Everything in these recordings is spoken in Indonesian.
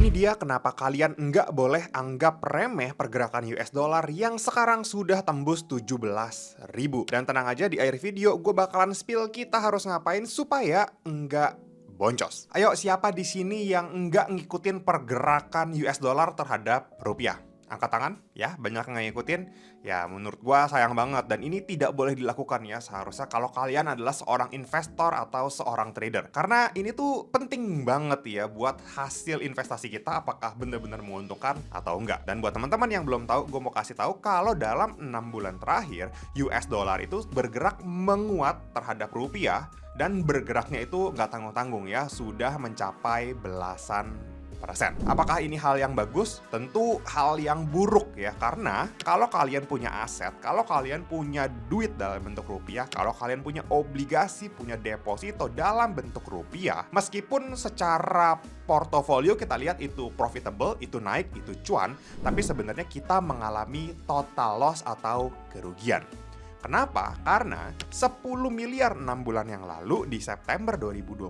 Ini dia kenapa kalian nggak boleh anggap remeh pergerakan US dollar yang sekarang sudah tembus 17.000. Dan tenang aja, di akhir video gue bakalan spill kita harus ngapain supaya nggak boncos. Ayo, siapa di sini yang nggak ngikutin pergerakan US dollar terhadap rupiah? Angkat tangan, ya, banyak yang nggak ngikutin. Ya, menurut gua sayang banget, dan ini tidak boleh dilakukan ya, seharusnya kalau kalian adalah seorang investor atau seorang trader. Karena ini tuh penting banget ya buat hasil investasi kita apakah benar-benar menguntungkan atau enggak. Dan buat teman-teman yang belum tahu, gue mau kasih tahu kalau dalam 6 bulan terakhir US dollar itu bergerak menguat terhadap rupiah, dan bergeraknya itu nggak tanggung-tanggung ya, sudah mencapai belasan persen. Apakah ini hal yang bagus? Tentu hal yang buruk ya, karena kalau kalian punya aset, kalau kalian punya duit dalam bentuk rupiah, kalau kalian punya obligasi, punya deposito dalam bentuk rupiah, meskipun secara portofolio kita lihat itu profitable, itu naik, itu cuan, tapi sebenarnya kita mengalami total loss atau kerugian. Kenapa? Karena 10 miliar 6 bulan yang lalu di September 2024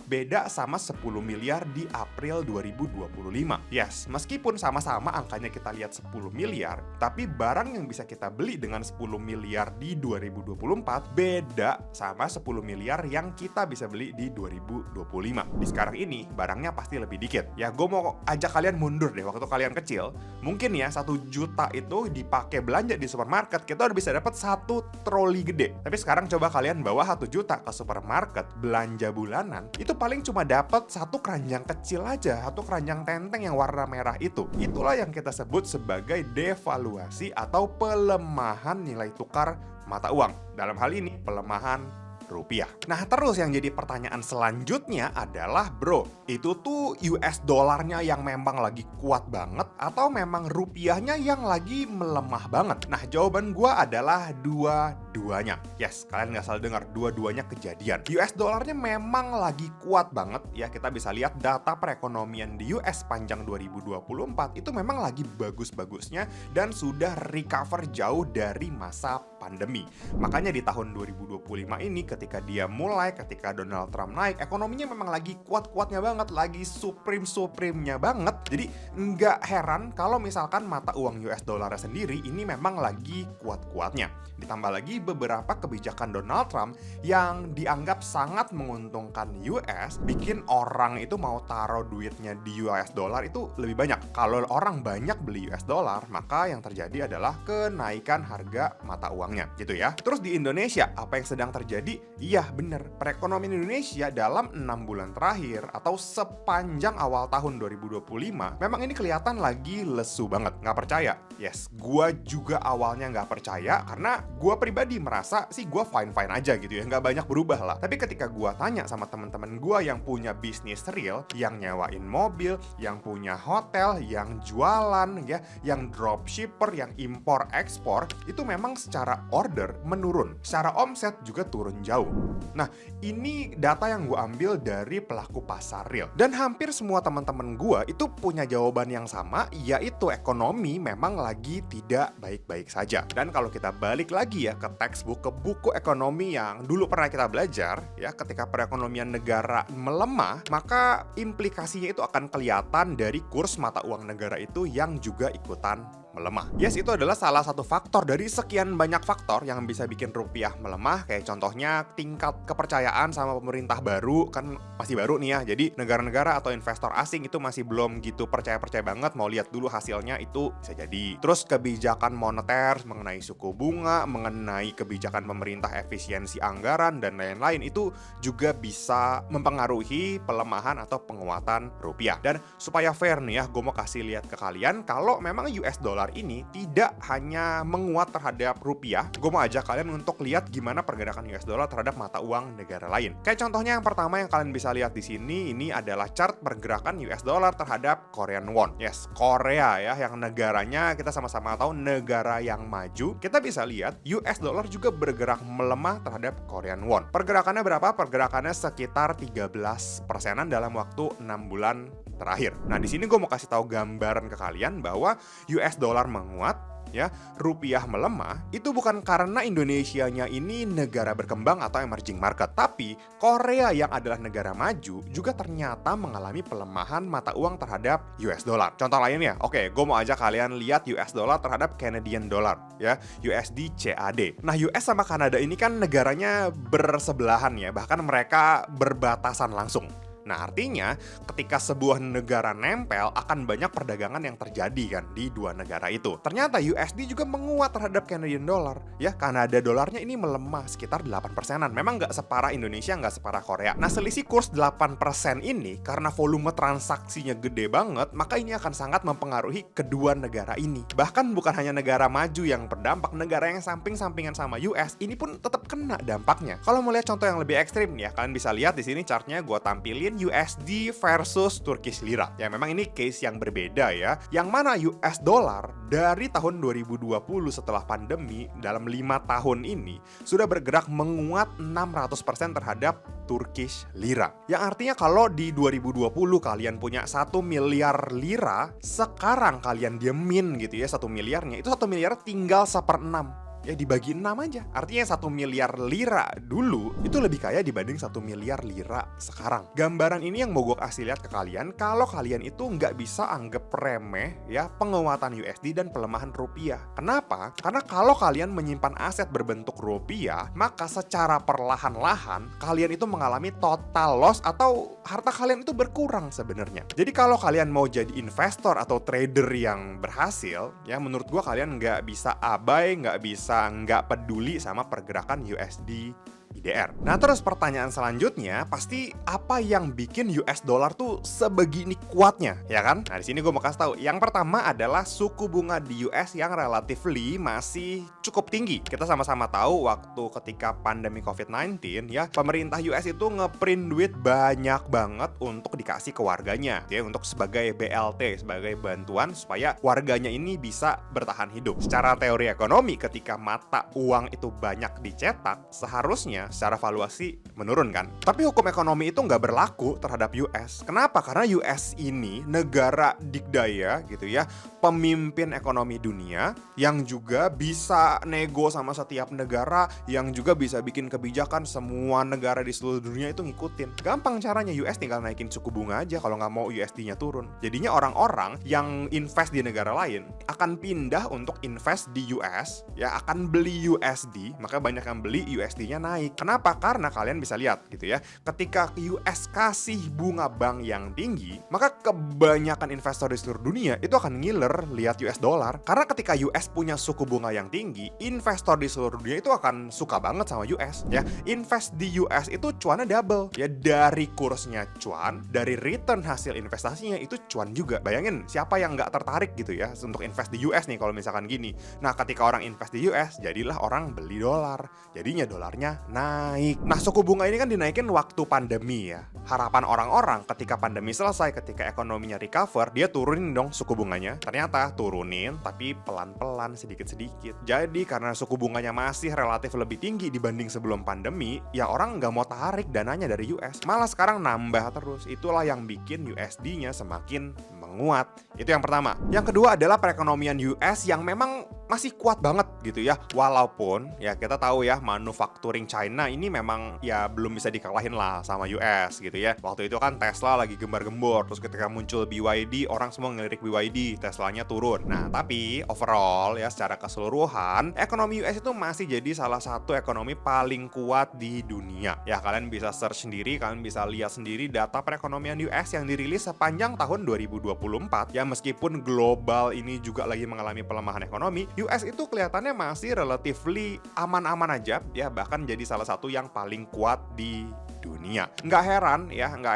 beda sama 10 miliar di April 2025. Yes, meskipun sama-sama angkanya kita lihat 10 miliar, tapi barang yang bisa kita beli dengan 10 miliar di 2024 beda sama 10 miliar yang kita bisa beli di 2025. Di sekarang ini barangnya pasti lebih dikit. Ya, gue mau ajak kalian mundur deh waktu kalian kecil. Mungkin ya 1 juta itu dipakai belanja di supermarket, kita udah bisa dapat 1 troli gede. Tapi sekarang coba kalian bawa 1 juta ke supermarket belanja bulanan, itu paling cuma dapat 1 keranjang kecil aja, 1 keranjang tenteng yang warna merah itu. Itulah yang kita sebut sebagai devaluasi atau pelemahan nilai tukar mata uang. Dalam hal ini pelemahan rupiah. Nah, terus yang jadi pertanyaan selanjutnya adalah, bro, itu tuh US dollarnya yang memang lagi kuat banget atau memang rupiahnya yang lagi melemah banget? Nah, jawaban gua adalah dua-duanya. Yes, kalian nggak salah dengar, dua-duanya kejadian. US dollarnya memang lagi kuat banget ya, kita bisa lihat data perekonomian di US panjang 2024 itu memang lagi bagus-bagusnya dan sudah recover jauh dari masa pandemi. Makanya di tahun 2025 ini ketika Donald Trump naik, ekonominya memang lagi kuat-kuatnya banget, lagi supreme-supremenya banget. Jadi nggak heran kalau misalkan mata uang US dollar sendiri ini memang lagi kuat-kuatnya. Ditambah lagi beberapa kebijakan Donald Trump yang dianggap sangat menguntungkan US, bikin orang itu mau taruh duitnya di US dollar itu lebih banyak. Kalau orang banyak beli US dollar, maka yang terjadi adalah kenaikan harga mata uangnya, gitu ya. Terus di Indonesia, apa yang sedang terjadi? Iya, bener. Perekonomian Indonesia dalam 6 bulan terakhir atau sepanjang awal tahun 2025, memang ini kelihatan lagi lesu banget. Nggak percaya? Yes, gua juga awalnya nggak percaya karena gua pribadi merasa sih gua fine-fine aja gitu ya, nggak banyak berubah lah. Tapi ketika gua tanya sama teman-teman gua yang punya bisnis real, yang nyewain mobil, yang punya hotel, yang jualan ya, yang dropshipper, yang impor-ekspor, itu memang secara order menurun, secara omset juga turun jauh. Nah, ini data yang gue ambil dari pelaku pasar real. Dan hampir semua teman-teman gue itu punya jawaban yang sama, yaitu ekonomi memang lagi tidak baik-baik saja. Dan kalau kita balik lagi ya ke textbook, ke buku ekonomi yang dulu pernah kita belajar, ya, ketika perekonomian negara melemah, maka implikasinya itu akan kelihatan dari kurs mata uang negara itu yang juga ikutan melemah. Yes, itu adalah salah satu faktor dari sekian banyak faktor yang bisa bikin rupiah melemah. Kayak contohnya tingkat kepercayaan sama pemerintah baru, kan masih baru nih ya. Jadi negara-negara atau investor asing itu masih belum gitu percaya-percaya banget, mau lihat dulu hasilnya, itu bisa jadi. Terus kebijakan moneter mengenai suku bunga, mengenai kebijakan pemerintah efisiensi anggaran dan lain-lain itu juga bisa mempengaruhi pelemahan atau penguatan rupiah. Dan supaya fair nih ya, gue mau kasih lihat ke kalian kalau memang US dollar ini tidak hanya menguat terhadap rupiah, gue mau ajak kalian untuk lihat gimana pergerakan US dollar terhadap mata uang negara lain. Kayak contohnya yang pertama yang kalian bisa lihat di sini, ini adalah chart pergerakan US dollar terhadap Korean won. Yes, Korea ya, yang negaranya kita sama-sama tahu negara yang maju. Kita bisa lihat US dollar juga bergerak melemah terhadap Korean won. Pergerakannya berapa? Pergerakannya sekitar 13%-an dalam waktu 6 bulan terakhir. Nah, di sini gue mau kasih tahu gambaran ke kalian bahwa US dollar menguat, ya, rupiah melemah itu bukan karena Indonesianya ini negara berkembang atau emerging market, tapi Korea yang adalah negara maju juga ternyata mengalami pelemahan mata uang terhadap US dollar. Contoh lainnya, oke, gue mau ajak kalian lihat US dollar terhadap Canadian dollar, ya, USD CAD. Nah, US sama Kanada ini kan negaranya bersebelahan ya, bahkan mereka berbatasan langsung. Nah, artinya ketika sebuah negara nempel akan banyak perdagangan yang terjadi kan di dua negara itu. Ternyata USD juga menguat terhadap Canadian dollar. Ya, Kanada dolarnya ini melemah sekitar 8%-an. Memang nggak separah Indonesia, nggak separah Korea. Nah, selisih kurs 8% ini karena volume transaksinya gede banget, maka ini akan sangat mempengaruhi kedua negara ini. Bahkan bukan hanya negara maju yang berdampak, negara yang samping-sampingan sama US ini pun tetap kena dampaknya. Kalau mau lihat contoh yang lebih ekstrim nih ya, kalian bisa lihat di sini chartnya gue tampilin USD versus Turkish Lira. Ya, memang ini case yang berbeda ya. Yang mana US dollar dari tahun 2020 setelah pandemi dalam 5 tahun ini sudah bergerak menguat 600% terhadap Turkish Lira. Yang artinya kalau di 2020 kalian punya 1 miliar lira, sekarang kalian diemin gitu ya 1 miliarnya, itu 1 miliar tinggal 1/6. Ya dibagi 6 aja. Artinya 1 miliar lira dulu itu lebih kaya dibanding 1 miliar lira sekarang. Gambaran ini yang mau gue kasih lihat ke kalian kalau kalian itu nggak bisa anggap remeh ya penguatan USD dan pelemahan rupiah. Kenapa? Karena kalau kalian menyimpan aset berbentuk rupiah, maka secara perlahan-lahan kalian itu mengalami total loss atau harta kalian itu berkurang sebenarnya. Jadi kalau kalian mau jadi investor atau trader yang berhasil, ya menurut gue kalian nggak bisa abai, nggak bisa nggak peduli sama pergerakan USD IDR. Nah, terus pertanyaan selanjutnya pasti apa yang bikin US dollar tuh sebegini kuatnya, ya kan? Nah, di sini gue mau kasih tahu. Yang pertama adalah suku bunga di US yang relatively masih cukup tinggi. Kita sama-sama tahu waktu ketika pandemi COVID-19 ya, pemerintah US itu ngeprint duit banyak banget untuk dikasih ke warganya, ya, untuk sebagai BLT, sebagai bantuan supaya warganya ini bisa bertahan hidup. Secara teori ekonomi, ketika mata uang itu banyak dicetak, seharusnya secara valuasi menurun kan. Tapi hukum ekonomi itu nggak berlaku terhadap US. Kenapa? Karena US ini negara dikdaya gitu ya, pemimpin ekonomi dunia yang juga bisa nego sama setiap negara, yang juga bisa bikin kebijakan semua negara di seluruh dunia itu ngikutin. Gampang caranya, US tinggal naikin suku bunga aja kalau nggak mau USD-nya turun. Jadinya orang-orang yang invest di negara lain akan pindah untuk invest di US, ya akan beli USD, maka banyak yang beli USD-nya naik. Kenapa? Karena kalian bisa lihat gitu ya, ketika US kasih bunga bank yang tinggi, maka kebanyakan investor di seluruh dunia itu akan ngiler lihat US dollar. Karena ketika US punya suku bunga yang tinggi, investor di seluruh dunia itu akan suka banget sama US ya. Invest di US itu cuannya double ya, dari kursnya cuan, dari return hasil investasinya itu cuan juga. Bayangin siapa yang nggak tertarik gitu ya untuk invest di US nih kalau misalkan gini. Nah, ketika orang invest di US, jadilah orang beli dolar, jadinya dolarnya naik. Nah, suku bunga ini kan dinaikin waktu pandemi ya. Harapan orang-orang ketika pandemi selesai, ketika ekonominya recover, dia turunin dong suku bunganya. Ternyata turunin tapi pelan-pelan, sedikit-sedikit. Jadi karena suku bunganya masih relatif lebih tinggi dibanding sebelum pandemi, ya orang nggak mau tarik dananya dari US. Malah sekarang nambah terus. Itulah yang bikin USD-nya semakin menguat. Itu yang pertama. Yang kedua adalah perekonomian US yang memang masih kuat banget gitu ya. Walaupun ya kita tahu ya, manufacturing China ini memang ya belum bisa dikalahin lah sama US gitu ya. Waktu itu kan Tesla lagi gembar-gembor, terus ketika muncul BYD, orang semua ngelirik BYD, Teslanya turun. Nah, tapi overall ya secara keseluruhan, ekonomi US itu masih jadi salah satu ekonomi paling kuat di dunia. Ya, kalian bisa search sendiri, kalian bisa lihat sendiri data perekonomian US yang dirilis sepanjang tahun 2024. Ya, meskipun global ini juga lagi mengalami pelemahan ekonomi, US itu kelihatannya masih relatively aman-aman aja ya, bahkan jadi salah satu yang paling kuat di dunia. Nggak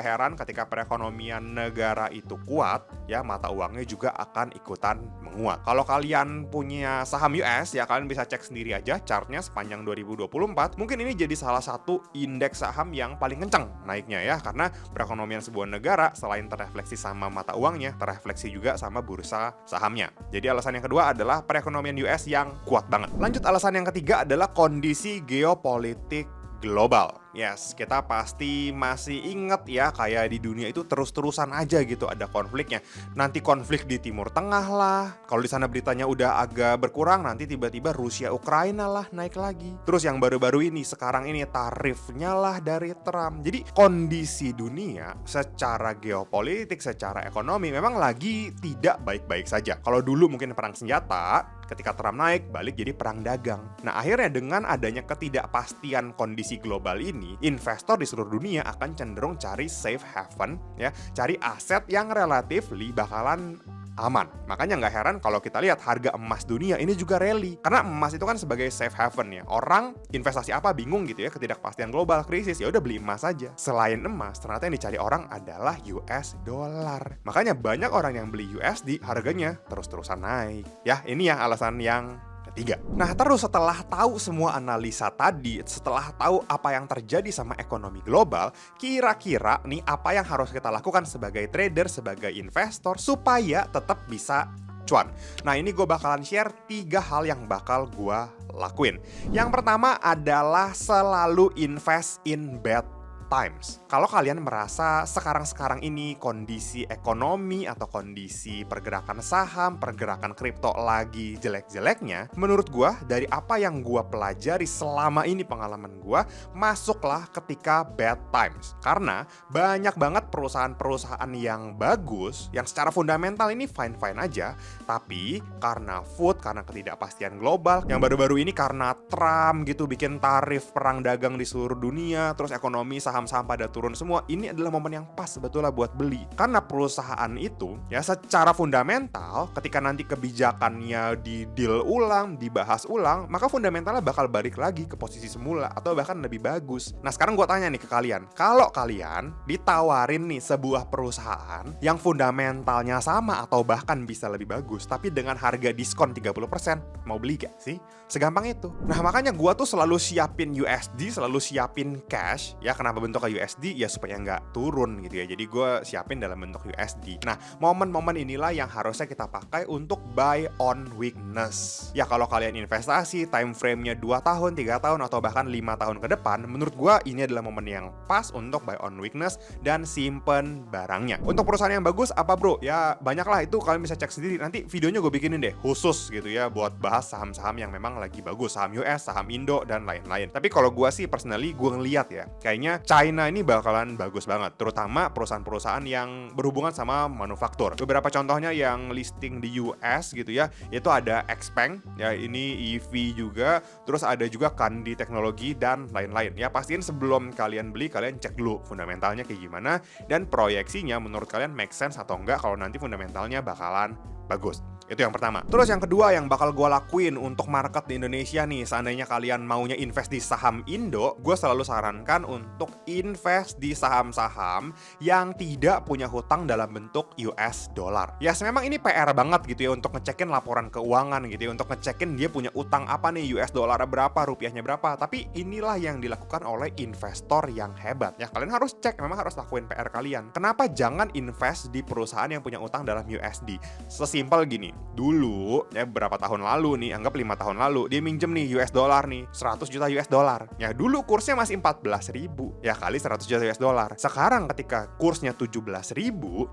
heran ketika perekonomian negara itu kuat, ya mata uangnya juga akan ikutan menguat. Kalau kalian punya saham US, ya kalian bisa cek sendiri aja chartnya sepanjang 2024. Mungkin ini jadi salah satu indeks saham yang paling kencang naiknya ya, karena perekonomian sebuah negara selain terrefleksi sama mata uangnya, terrefleksi juga sama bursa sahamnya. Jadi alasan yang kedua adalah perekonomian US yang kuat banget. Lanjut, alasan yang ketiga adalah kondisi geopolitik global. Yes, kita pasti masih inget ya, kayak di dunia itu terus-terusan aja gitu ada konfliknya. Nanti konflik di Timur Tengah lah, kalau di sana beritanya udah agak berkurang, nanti tiba-tiba Rusia Ukraina lah naik lagi. Terus yang baru-baru ini, sekarang ini tarifnya lah dari Trump. Jadi kondisi dunia secara geopolitik, secara ekonomi memang lagi tidak baik-baik saja. Kalau dulu mungkin perang senjata, ketika Trump naik, balik jadi perang dagang. Nah, akhirnya dengan adanya ketidakpastian kondisi global ini, investor di seluruh dunia akan cenderung cari safe haven, ya, cari aset yang relatifly bakalan aman. Makanya nggak heran kalau kita lihat harga emas dunia ini juga rally. Karena emas itu kan sebagai safe haven ya. Orang investasi apa bingung gitu ya, ketidakpastian global, krisis, ya udah beli emas aja. Selain emas, ternyata yang dicari orang adalah US dollar. Makanya banyak orang yang beli USD, harganya terus-terusan naik. Ya, ini yang alasan yang ketiga. Nah, terus setelah tahu semua analisa tadi, setelah tahu apa yang terjadi sama ekonomi global, kira-kira nih apa yang harus kita lakukan sebagai trader, sebagai investor supaya tetap bisa cuan. Nah, ini gue bakalan share 3 hal yang bakal gue lakuin. Yang pertama adalah selalu invest in bad times. Kalau kalian merasa sekarang-sekarang ini kondisi ekonomi atau kondisi pergerakan saham, pergerakan kripto lagi jelek-jeleknya, menurut gua dari apa yang gua pelajari selama ini pengalaman gua, masuklah ketika bad times. Karena banyak banget perusahaan-perusahaan yang bagus, yang secara fundamental ini fine-fine aja, tapi karena karena ketidakpastian global, yang baru-baru ini karena Trump gitu bikin tarif perang dagang di seluruh dunia, terus ekonomi saham-saham pada turun semua, ini adalah momen yang pas sebetulnya buat beli. Karena perusahaan itu ya secara fundamental ketika nanti kebijakannya di deal ulang, dibahas ulang, maka fundamentalnya bakal balik lagi ke posisi semula atau bahkan lebih bagus. Nah, sekarang gue tanya nih ke kalian, kalau kalian ditawarin nih sebuah perusahaan yang fundamentalnya sama atau bahkan bisa lebih bagus, tapi dengan harga diskon 30%, mau beli gak sih? Segampang itu. Nah, makanya gue tuh selalu siapin USD, selalu siapin cash. Ya, kenapa bentuknya USD? Ya supaya nggak turun gitu ya. Jadi gue siapin dalam bentuk USD. Nah, momen-momen inilah yang harusnya kita pakai untuk buy on weakness. Ya, kalau kalian investasi, time frame-nya 2 tahun, 3 tahun, atau bahkan 5 tahun ke depan, menurut gue ini adalah momen yang pas untuk buy on weakness dan simpen barangnya. Untuk perusahaan yang bagus apa bro? Ya banyak lah, itu kalian bisa cek sendiri. Nanti videonya gue bikinin deh khusus gitu ya buat bahas saham-saham yang memang lagi bagus, saham US, saham Indo, dan lain-lain. Tapi kalau gue sih personally, gue ngeliat ya, kayaknya China ini bakalan bagus banget, terutama perusahaan-perusahaan yang berhubungan sama manufaktur. Beberapa contohnya yang listing di US gitu ya, itu ada Xpeng, ya ini EV juga, terus ada juga Kandi Teknologi dan lain-lain. Ya pastiin sebelum kalian beli, kalian cek dulu fundamentalnya kayak gimana, dan proyeksinya menurut kalian make sense atau enggak kalau nanti fundamentalnya bakalan bagus. Itu yang pertama. Terus yang kedua yang bakal gue lakuin untuk market di Indonesia nih, seandainya kalian maunya invest di saham Indo, gue selalu sarankan untuk invest di saham-saham yang tidak punya hutang dalam bentuk US dollar. Ya, memang ini PR banget gitu ya untuk ngecekin laporan keuangan gitu ya, untuk ngecekin dia punya utang apa nih, US dollar berapa, rupiahnya berapa. Tapi inilah yang dilakukan oleh investor yang hebat. Ya, kalian harus cek, memang harus lakuin PR kalian. Kenapa jangan invest di perusahaan yang punya utang dalam USD? Sesimpel gini. Dulu ya beberapa tahun lalu nih, anggap 5 tahun lalu, dia minjem nih US dollar nih 100 juta US dollar. Ya dulu kursnya masih 14.000 ya kali 100 juta US dollar. Sekarang ketika kursnya 17.000,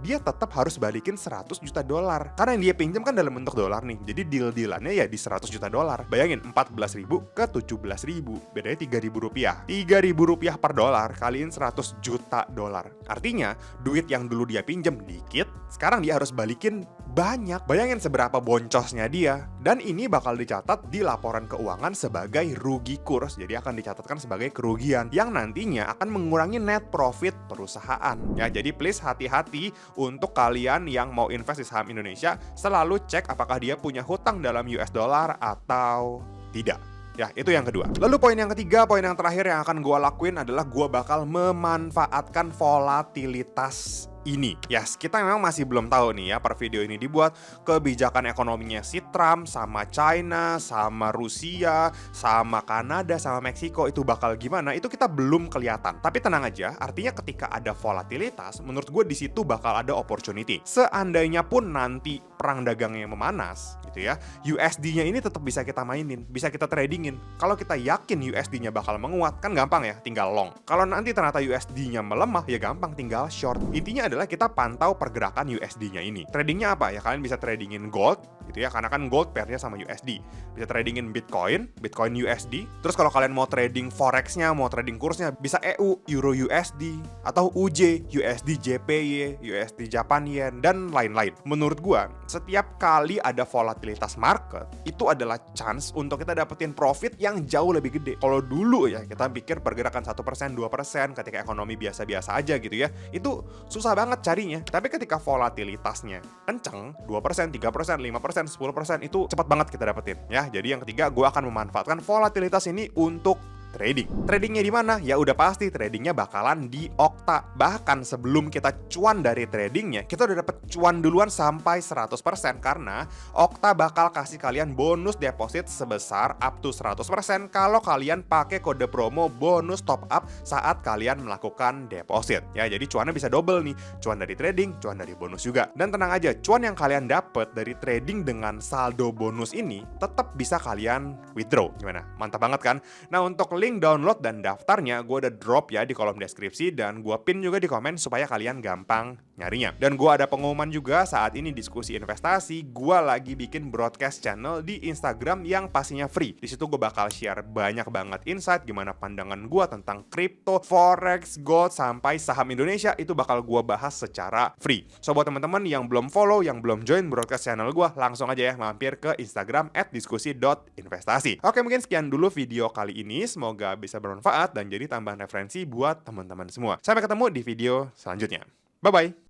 dia tetap harus balikin 100 juta dolar. Karena yang dia pinjam kan dalam bentuk dolar nih. Jadi deal-dealannya ya di 100 juta dolar. Bayangin 14.000 ke 17.000, bedanya 3.000 rupiah. 3.000 rupiah per dolar kaliin 100 juta dolar. Artinya duit yang dulu dia pinjam dikit, sekarang dia harus balikin banyak. Bayangin seberapa boncosnya dia. Dan ini bakal dicatat di laporan keuangan sebagai rugi kurs. Jadi akan dicatatkan sebagai kerugian yang nantinya akan mengurangi net profit perusahaan. Ya, jadi please hati-hati untuk kalian yang mau invest di saham Indonesia, selalu cek apakah dia punya hutang dalam US dollar atau tidak. Ya, itu yang kedua. Lalu poin yang ketiga, poin yang terakhir yang akan gue lakuin adalah gue bakal memanfaatkan volatilitas ini. Yes, kita memang masih belum tahu nih ya per video ini dibuat kebijakan ekonominya si Trump sama China, sama Rusia, sama Kanada, sama Meksiko itu bakal gimana, itu kita belum kelihatan. Tapi tenang aja, artinya ketika ada volatilitas, menurut gue di situ bakal ada opportunity. Seandainya pun nanti perang dagangnya memanas gitu ya, USD-nya ini tetap bisa kita mainin, bisa kita tradingin. Kalau kita yakin USD-nya bakal menguat, kan gampang ya, tinggal long. Kalau nanti ternyata USD-nya melemah, ya gampang tinggal short. Intinya adalah kita pantau pergerakan USD-nya ini. Tradingnya apa ya? Kalian bisa tradingin gold gitu ya, karena kan gold pairnya sama USD. Bisa tradingin Bitcoin, Bitcoin USD. Terus kalau kalian mau trading forex-nya, mau trading kursnya, bisa EU, Euro USD, atau UJ, USD JPY, USD Japan Yen, dan lain-lain. Menurut gua, setiap kali ada volatilitas market, itu adalah chance untuk kita dapetin profit yang jauh lebih gede. Kalau dulu ya, kita pikir pergerakan 1%, 2% ketika ekonomi biasa-biasa aja gitu ya, itu susah banget carinya. Tapi ketika volatilitasnya kenceng, 2%, 3%, 5%, 10% itu cepat banget kita dapetin ya. Jadi yang ketiga, gue akan memanfaatkan volatilitas ini untuk trading. Tradingnya di mana? Ya udah pasti tradingnya bakalan di Okta. Bahkan sebelum kita cuan dari tradingnya, kita udah dapet cuan duluan sampai 100% karena Okta bakal kasih kalian bonus deposit sebesar up to 100% kalau kalian pakai kode promo bonus top up saat kalian melakukan deposit. Ya, jadi cuannya bisa double nih. Cuan dari trading, cuan dari bonus juga. Dan tenang aja, cuan yang kalian dapet dari trading dengan saldo bonus ini tetap bisa kalian withdraw. Gimana? Mantap banget kan? Nah, untuk link download dan daftarnya gue udah drop ya di kolom deskripsi dan gue pin juga di komen supaya kalian gampang nyarinya. Dan gue ada pengumuman juga saat ini diskusi investasi, gue lagi bikin broadcast channel di Instagram yang pastinya free. Di situ gue bakal share banyak banget insight gimana pandangan gue tentang crypto, forex, gold sampai saham Indonesia itu bakal gue bahas secara free. So buat teman-teman yang belum follow, yang belum join broadcast channel gue, langsung aja ya mampir ke Instagram @diskusi.investasi. Oke, mungkin sekian dulu video kali ini. Semoga bisa bermanfaat dan jadi tambahan referensi buat teman-teman semua. Sampai ketemu di video selanjutnya. Bye-bye.